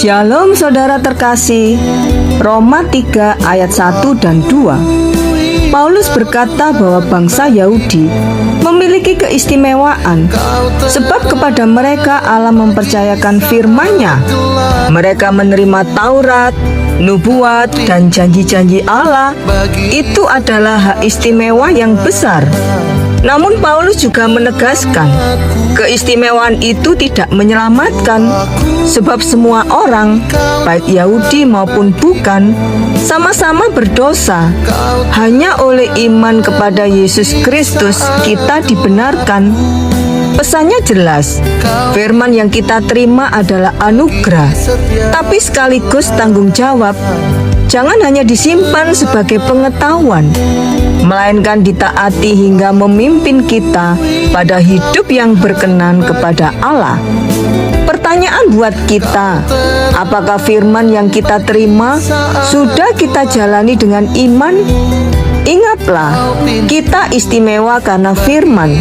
Shalom saudara terkasih. Roma 3 ayat 1 dan 2. Paulus berkata bahwa bangsa Yahudi memiliki keistimewaan, sebab kepada mereka Allah mempercayakan firman-Nya. Mereka menerima Taurat, nubuat, dan janji-janji Allah. Itu adalah hak istimewa yang besar. Namun Paulus juga menegaskan, keistimewaan itu tidak menyelamatkan, sebab semua orang, baik Yahudi maupun bukan, sama-sama berdosa. Hanya oleh iman kepada Yesus Kristus kita dibenarkan. Pesannya jelas, firman yang kita terima adalah anugerah, tapi sekaligus tanggung jawab. Jangan hanya disimpan sebagai pengetahuan, melainkan ditaati hingga memimpin kita pada hidup yang berkenan kepada Allah. Pertanyaan buat kita, apakah firman yang kita terima sudah kita jalani dengan iman? Ingatlah, kita istimewa karena firman.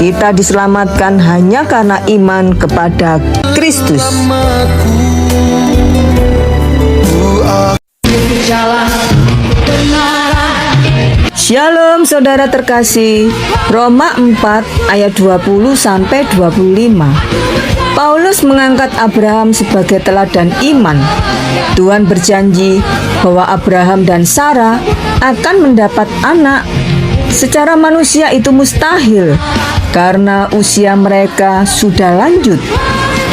Kita diselamatkan hanya karena iman kepada Kristus. Shalom saudara terkasih. Roma 4 ayat 20 sampai 25. Paulus mengangkat Abraham sebagai teladan iman. Tuhan berjanji bahwa Abraham dan Sarah akan mendapat anak. Secara manusia itu mustahil karena usia mereka sudah lanjut.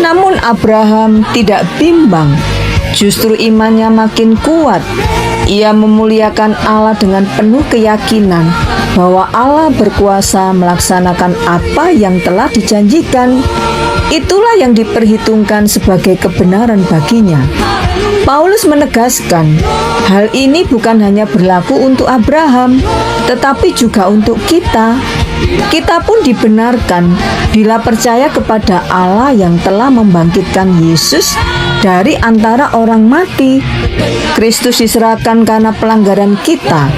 Namun Abraham tidak bimbang. Justru imannya makin kuat. Ia memuliakan Allah dengan penuh keyakinan bahwa Allah berkuasa melaksanakan apa yang telah dijanjikan. Itulah yang diperhitungkan sebagai kebenaran baginya. Paulus menegaskan, hal ini bukan hanya berlaku untuk Abraham, tetapi juga untuk kita. Kita pun dibenarkan bila percaya kepada Allah yang telah membangkitkan Yesus dari antara orang mati. Kristus diserahkan karena pelanggaran kita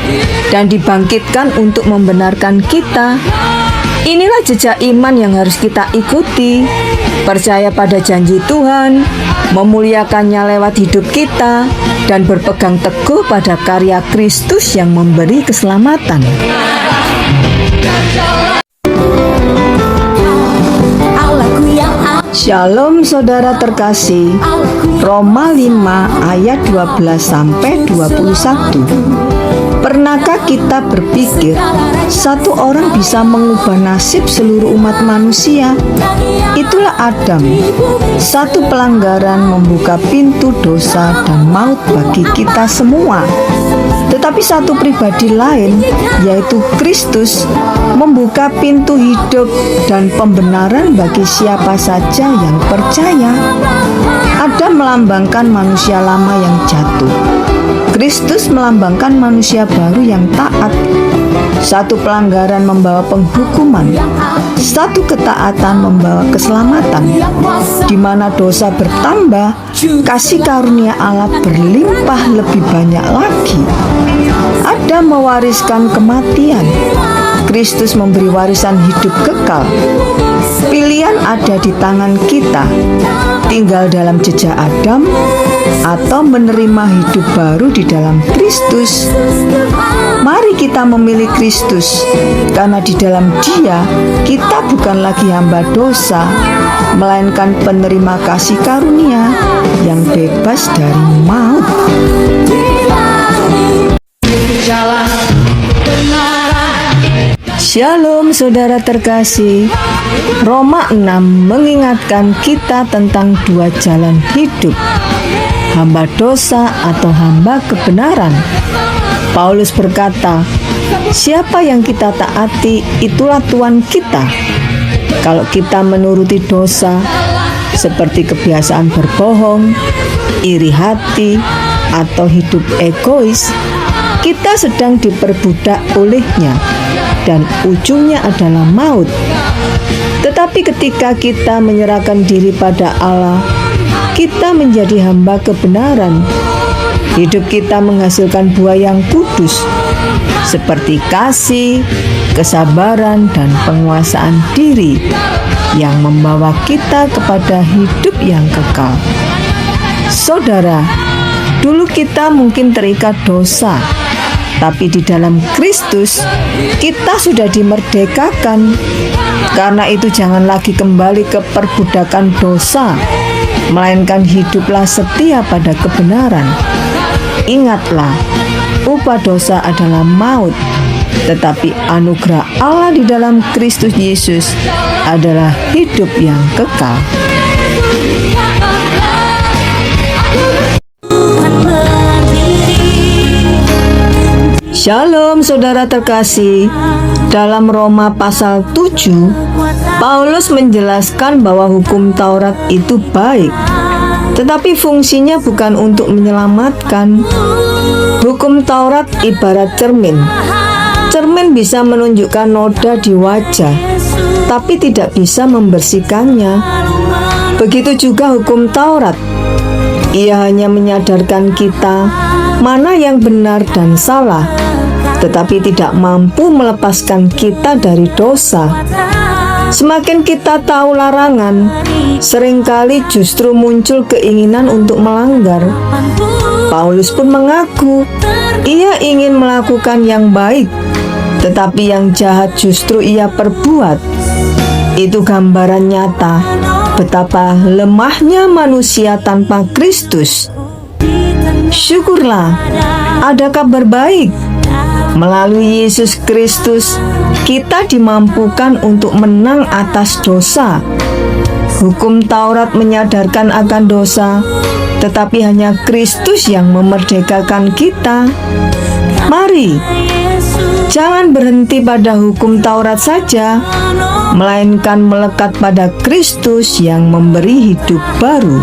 dan dibangkitkan untuk membenarkan kita. Inilah jejak iman yang harus kita ikuti. Percaya pada janji Tuhan, memuliakannya lewat hidup kita, dan berpegang teguh pada karya Kristus yang memberi keselamatan. Shalom saudara terkasih. Roma 5 ayat 12 sampai 21. Pernahkah kita berpikir satu orang bisa mengubah nasib seluruh umat manusia? Itulah Adam. Satu pelanggaran membuka pintu dosa dan maut bagi kita semua. Tetapi satu pribadi lain, yaitu Kristus, membuka pintu hidup dan pembenaran bagi siapa saja yang percaya. Adam melambangkan manusia lama yang jatuh. Kristus melambangkan manusia baru yang taat. Satu pelanggaran membawa penghukuman, satu ketaatan membawa keselamatan. Di mana dosa bertambah, kasih karunia Allah berlimpah lebih banyak lagi. Adam mewariskan kematian, Kristus memberi warisan hidup kekal. Pilihan ada di tangan kita, tinggal dalam jejak Adam atau menerima hidup baru di dalam Kristus. Mari kita memilih Kristus, karena di dalam Dia kita bukan lagi hamba dosa, melainkan penerima kasih karunia yang bebas dari maut. Shalom saudara terkasih. Roma 6 mengingatkan kita tentang dua jalan hidup, hamba dosa atau hamba kebenaran. Paulus berkata, siapa yang kita taati, itulah Tuhan kita. Kalau kita menuruti dosa, seperti kebiasaan berbohong, iri hati, atau hidup egois, kita sedang diperbudak olehnya, dan ujungnya adalah maut. Tetapi ketika kita menyerahkan diri pada Allah, kita menjadi hamba kebenaran. Hidup kita menghasilkan buah yang kudus, seperti kasih, kesabaran, dan penguasaan diri yang membawa kita kepada hidup yang kekal. Saudara, dulu kita mungkin terikat dosa, tapi di dalam Kristus kita sudah dimerdekakan. Karena itu jangan lagi kembali ke perbudakan dosa, melainkan hiduplah setia pada kebenaran. Ingatlah, upah dosa adalah maut, tetapi anugerah Allah di dalam Kristus Yesus adalah hidup yang kekal. Shalom saudara terkasih. Dalam Roma pasal 7, Paulus menjelaskan bahwa hukum Taurat itu baik, tetapi fungsinya bukan untuk menyelamatkan. Hukum Taurat ibarat cermin. Cermin bisa menunjukkan noda di wajah, tapi tidak bisa membersihkannya. Begitu juga hukum Taurat. Ia hanya menyadarkan kita mana yang benar dan salah, tetapi tidak mampu melepaskan kita dari dosa. Semakin kita tahu larangan, seringkali justru muncul keinginan untuk melanggar. Paulus pun mengaku ia ingin melakukan yang baik, tetapi yang jahat justru ia perbuat. Itu gambaran nyata betapa lemahnya manusia tanpa Kristus. Syukurlah, ada kabar baik. Melalui Yesus Kristus, kita dimampukan untuk menang atas dosa. Hukum Taurat menyadarkan akan dosa, tetapi hanya Kristus yang memerdekakan kita. Mari, jangan berhenti pada hukum Taurat saja, melainkan melekat pada Kristus yang memberi hidup baru.